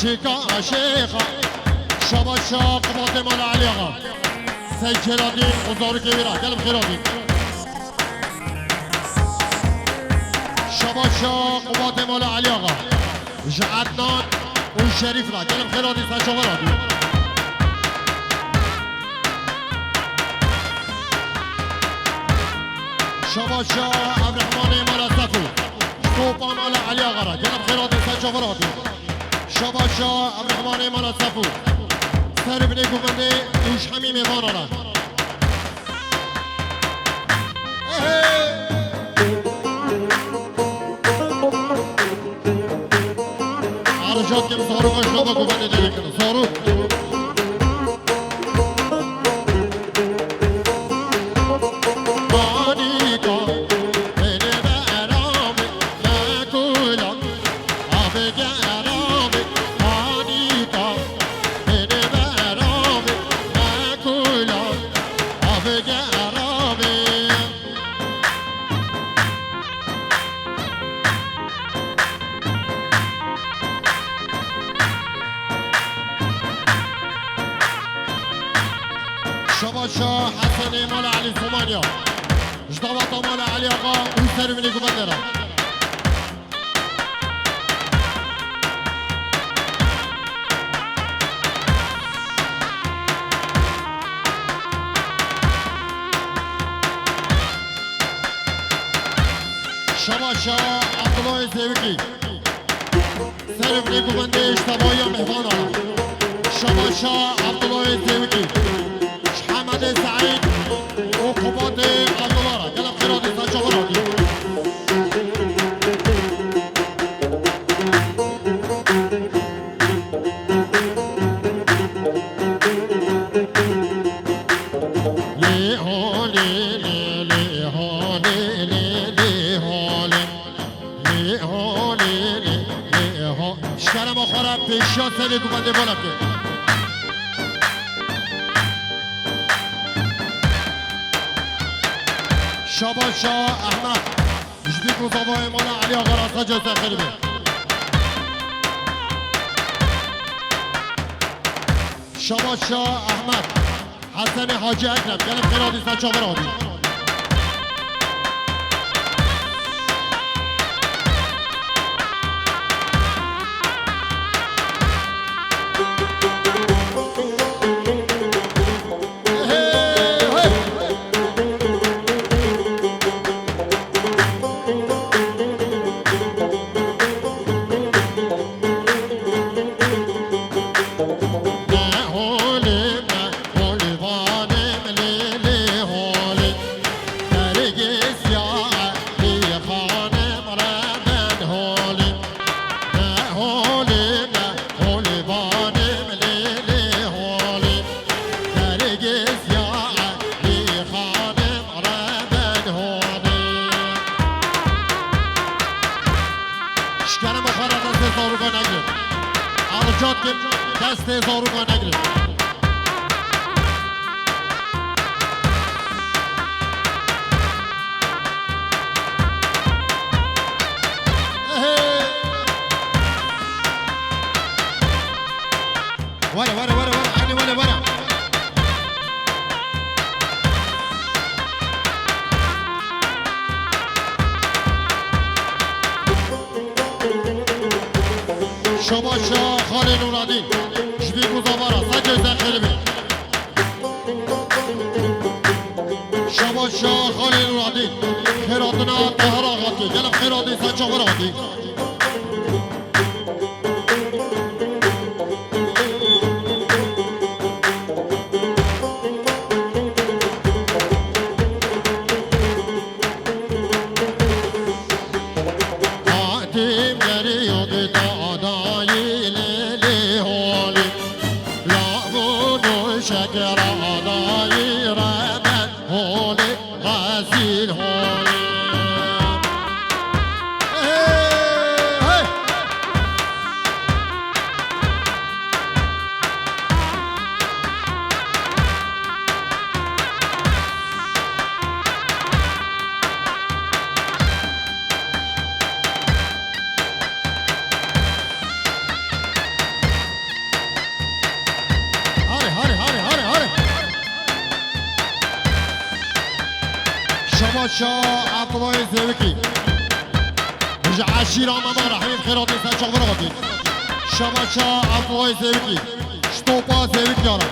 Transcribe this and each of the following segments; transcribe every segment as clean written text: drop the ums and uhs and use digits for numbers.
چیکا شیخا شباشا قباط مال علی آقا سیکرادی بزرگ بیرا گلم خیرادی شباشا قباط مال علی آقا عدنان اون شریف را گلم خیرادی سچاورادی شباشا عبدالرحمن مال صفو توپا مال علی آقا را گلم خیرادی سچاورادی شباشا عبدالرحمن مال صفو سر بنی گفنده ایش همی میوان را عرشات کم ساروق اشتابا گفنده دیگه کنه ساروق شباشا حسن مال علي ثمانية جدوات مال علي آقا ويسر من الجبندرة شباشا عبد الله الزيوكي سر من الجبندرة اشتبايا مهوانا شباشا عبد الله الزيوكي محمد سعيد وقباط الدولارة قلم خيراتي سجوراتي لي هولي لي هولي لي هولي لي هولي لي هولي شكرا مخورا پیشا سنی گوبنده بالا که شباشا احمد جديد مصابه مال علي آقا را سجل خربه شباشا احمد حسن حاجی اکرم گلم خیرادی سچاور آدی دست زاروگا نگرفت ورا عني ورا شباشا خالد نورالدین جدید مزاورا سجل زخربه شباشا خالد نورالدین خیراتنا طاهر آقاتی گلم خیراتی سچاور آتی شباشا عبدالله زوکی عشيرة ماما رحيم خيراتي سنشا فرغتي شباشا عبدالله زوکی شطوبا زوکی يارا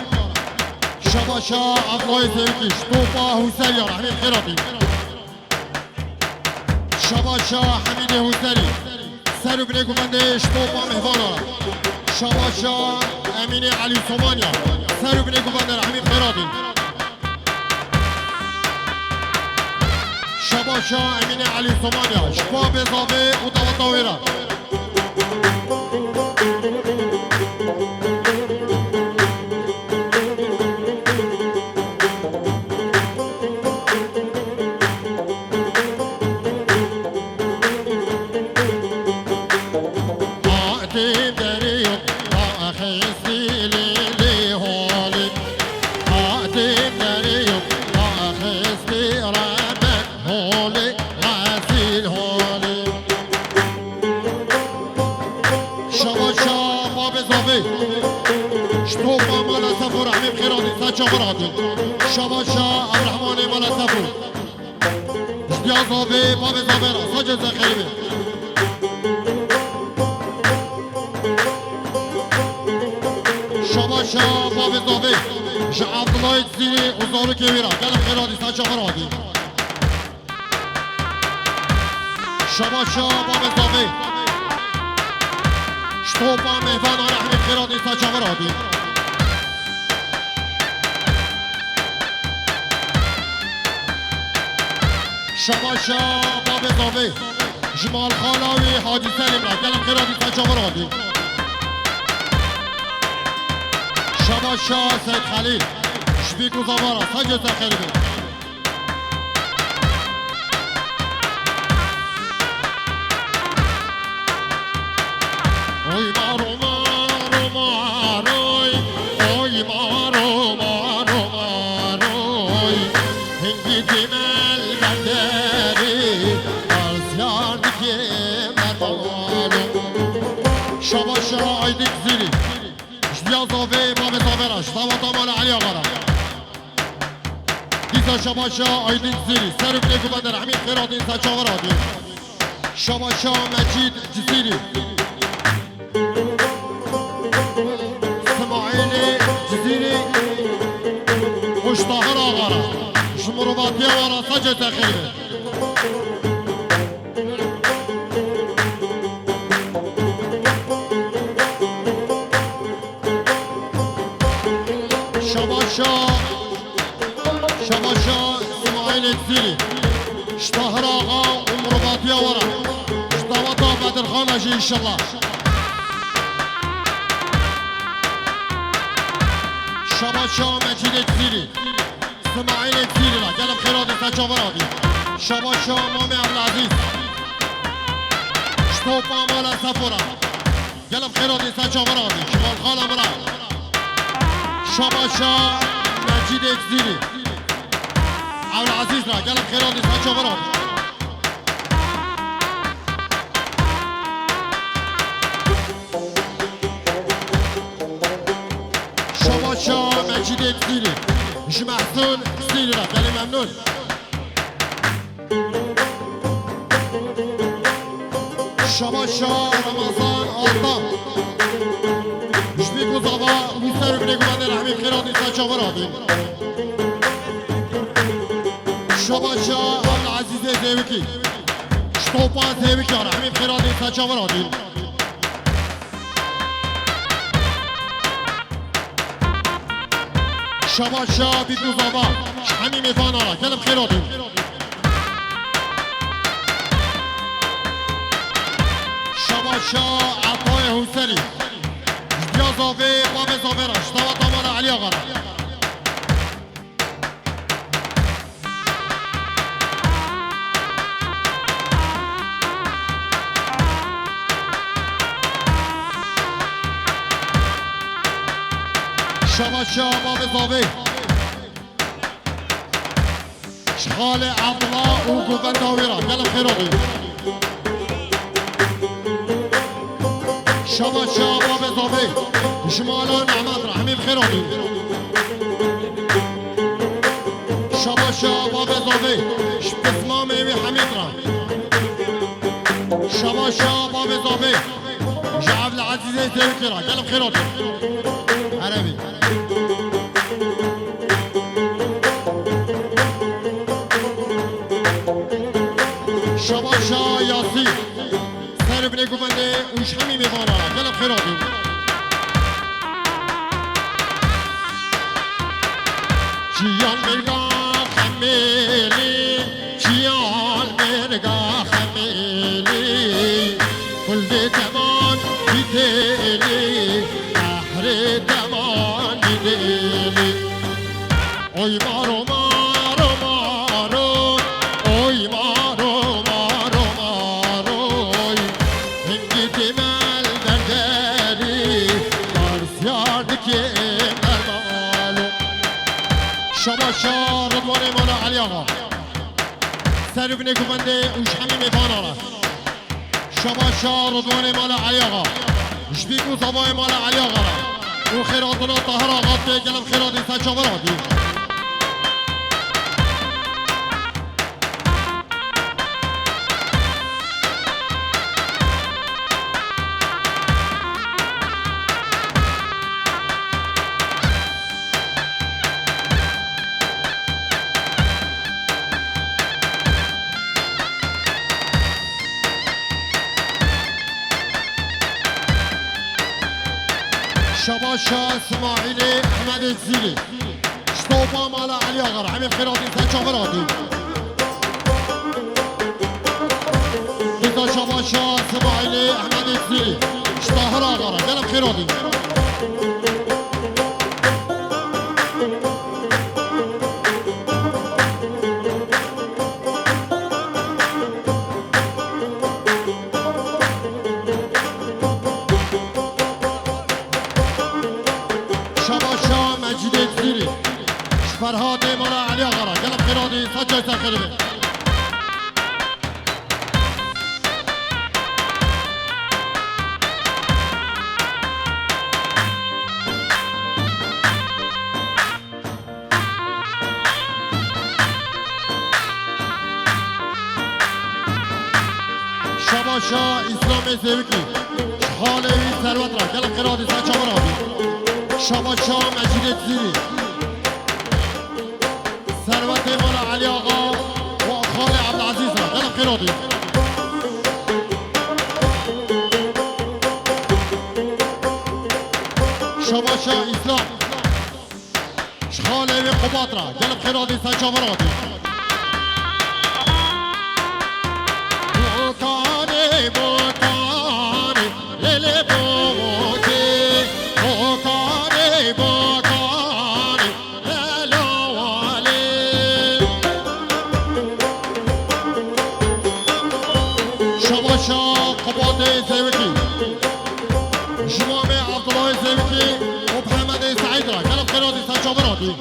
شباشا عبدالله زوکی شطوبا حسين يارا رحيم خيراتي شباشا حميد حسيني سرو بني كومنده شطوبا مهبان يارا شباشا امين علي سومانيا سرو بني كومنده رحيم خيراتي شباشا امين علي سومانيا شباب اضافي وطويرة شطوبا مالا سفور حبيب خيراتي ساتشا فراتي شباشا الرحمن مالا سفور اشتيا صافي بابي صافيرا ساجد زخيبي شباشا بابي صافي عبد الله يتزيني وزارو كبيرة قلب خيراتي ساتشا فراتي شباشا بابي صافي شطوبا مهبان على حبيب خيراتي ساتشا فراتي شباشا باب اضافه جمال خالاوي حاجي سالم را قلم خيراتي ساتشا فراتي شباشا سيد خليل شبيك وزبارة سجل تخربي اوي مارو مارو ماروي اوي مارو مارو ماروي هنجي دمال بندري ارزيان كيمتالو شباشا ايدك زيري اشتيا صافي باب صافراش طاوة مال علي غرا ديزا شباشا ايدك زيري سرب ليكو بدر حميد خيراتي ساتشا غراتي شباشا مجيد جزيري اسماعيلي جزيري وش طاهر غرا شمرباطيا ورا سجد خيري شباشا اسماعيل جزيري اشتهر آغا ومرباطيا ورا اشتوطا بدر خانجي ان شاء الله شباشا مجيد جزيري اسماعيل جزيري لا قلب خيراتي ساتشا فراتي شباشا مامي عبد العزيز اشتوطا مالا سفورا قلب خيراتي ساتشا فراتي شمال خاله مرا شباشا مجيد جزيري عبد العزيز را قلب خيراتي ساتشا فراتي شباشا مجيد جزيري مش محسون جزيري را قلب ممنون شباشا رمضان آلتا مش بيكو زبا ويسارو بنيكو بدر حبيب خيراتي ساتشا فراتي شباشا عبد العزيز زيوكي شطوبا زيوكي على حبيب خيراتي ساتشا فراتي شباشا بيكو زبا حميم فانارا كلب خيراتي شباشا عطايا حسيني اشتيا صافي باب صافي راش طاوة مالا علي غرا شباشا باب صافي شخالي عبد الله وقوفن داويرة قلب خيراتي شباشا باب صافي شمالا نعمات رحمي بخيراتي شباشا باب زاوی شبسمام می حمید را شباشا باب زاوی جعب العزيز زيوكي را قلب خيراتي عربي شباشا ياسين سر بني قفندي وش حمي ميفانا قلب خيراتي جيان مرقا خميلي جيان مرقا خميلي كل دي تمان بديلي بحر تمان بديلي اوي مارو مارو مارو اوي مارو مارو مارو هنگي تمال درداري درس ياردكي مرمالو شباشا رضواني مولا علي آقا سر بني قفندي وش حمي ميفانا را شباشا رضواني مولا علي آقا شبيكو صباي مولا علي آقا را وخيراتنا طهر آقا في قلب خيراتي سجاوراتي شباشا اسماعيلي احمد الزيلي شطوبة مالا علي اغر عمي خيراتي سجاوراتي إذا شباشا اسماعيلي احمد الزيلي شطهر اغر قلب خيراتي شباشا مجید الزیری فرهاد مولا علی آقا را قلب خیراتي سجای سرخیره شباشا اسلام زیوکی حالوی ثروت را قلب خیراتي سجاوراتي شباشا مجید الزیری ثروت مولا علی آقا و خال عبدالعزیز را قلب خیراتي شباشا اسلام شخاله و قباط را قلب خیراتي سجاوراتي بوکانی بوکانی لیلی بوکی بوکانی بوکانی لیلوالی شباشا قباط زیوکی جوام عبدالله زیوکی و محمد سعید را قلب خیراتي سجاوراتي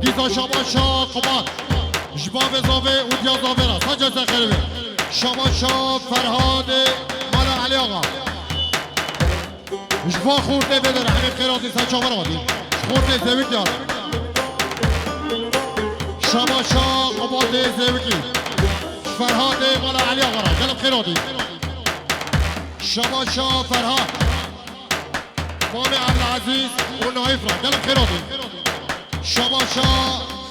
دیتا شباشا قباط جباب زاوه و دیا زاوه را سجا سخیره شباشا فرهاد مالا علی آقا جبا خورده بدر همین خیراتي سجاوراتي خورده زیوکی یار شباشا قباط زیوکی فرهاد مالا علی آقا را قلب خیراتي شباشا فرهاد مام عبدالعزیز و نایف را قلب خیراتي شباشا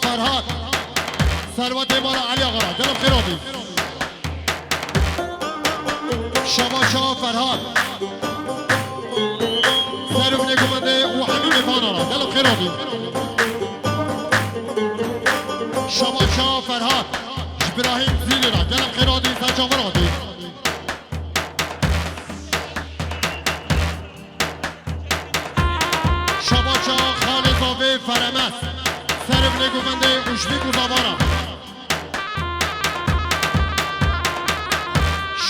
فرهاد ثروت مالا علی آقا را قلب خیراتي شباشا فرهاد سر بني قفندي و حميد فانا را قلب خیراتي شباشا فرهاد ابراهيم زيلي را قلب خیراتي سجاوراتي شباشا خالد زاوه فرمس سر بني قفندي و شبيك و زبارا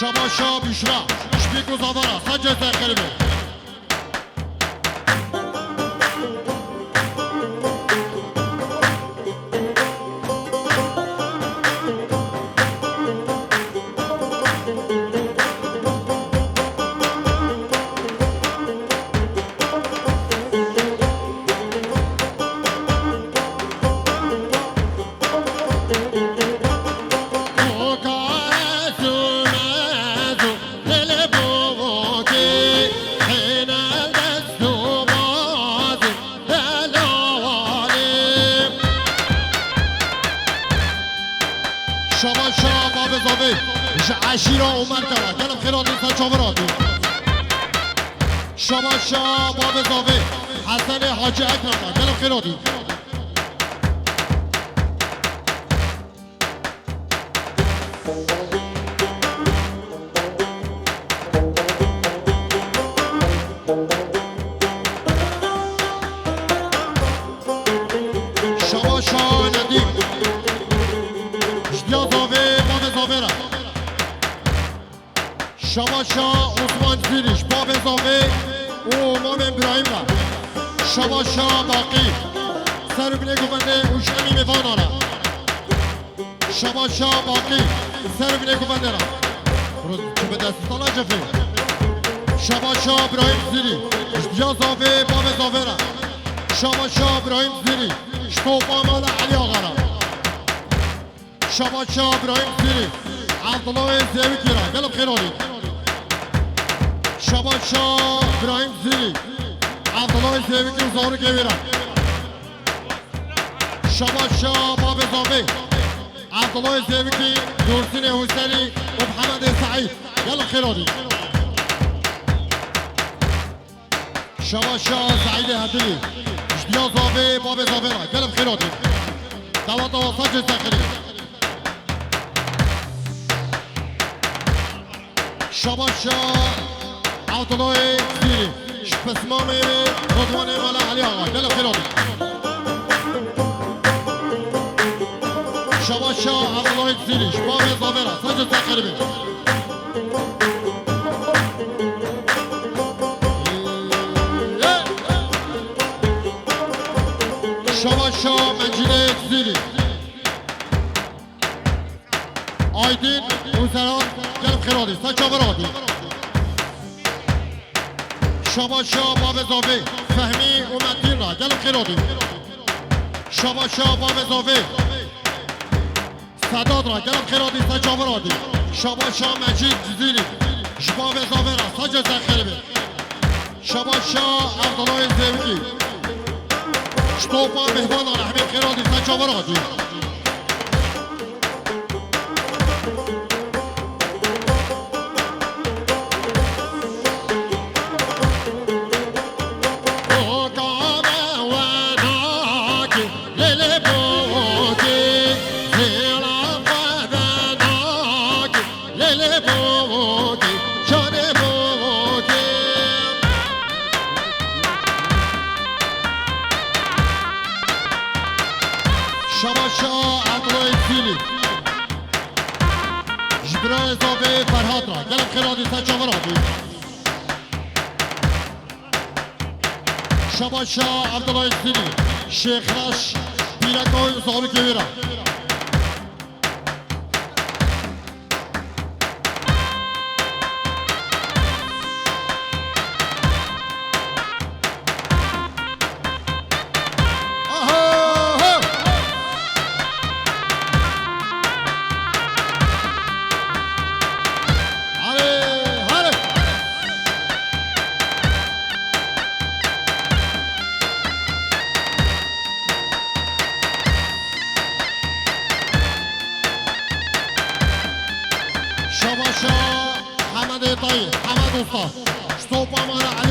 شباشا بشرا شبيك و زبارا سجا سرخربه زاوی عشیرا و مرکبه گلم خیراتی سنچاوراتی شباشا باب زاوی حسن حاجی اکرم گلم خیراتی شباشا ندیم اشتیا زاوی باب زاوی را شباشا عثمان زیریش باب زاوی و امام ابراهیم را شباشا باقی سر بینه گفنده و شمی میفانا را شباشا باقی سر بینه گفنده را که به دست طلا جفه شباشا ابراهیم زیری اشتیا زاوی باب زاوی را شباشا ابراهیم زیری شتوپا مال علی آقا را شباشا ابراهیم زیری عبدالله زیوی را گلب خیرانی شباشا ابراهیم زیری عبدالله زیوی کی زارو گویرا شباشا باب زاوی عبدالله زیوی کی دورسین حسینی و محمد سعید گلب خیرانی شباشا سعید هدلی اشتیا زاوی باب زاوی را گلب خیرانی دوات و سنج سخری شباشا عبدالله زیری شپسمام رضوان مالا علی آقا گلب خیرانی شباشا عبدالله زیری باب زاوی را سنج سخری بید شباشا منجیل زیری آیدین موزران گلب خیرانی سنچاورادی شباشا باب زاوی فهمی و مدین را گلب خیرانی شباشا باب زاوی صداد را گلب خیرانی سنچاورادی شباشا مجید زیری باب زاوی را سنج سخری بید شباشا عبدالله زیوی شتوپا مهبان رحمه خیرانی سنچاورادی شباشا عبدالله زیری جبران زاوی فرهاد را گلب خیرانی سنچاورادی شباشا عبدالله زیری شیخ راش بیرکای زارو گویرا شباشا حمد طيب حمد وصال شطوبة مرة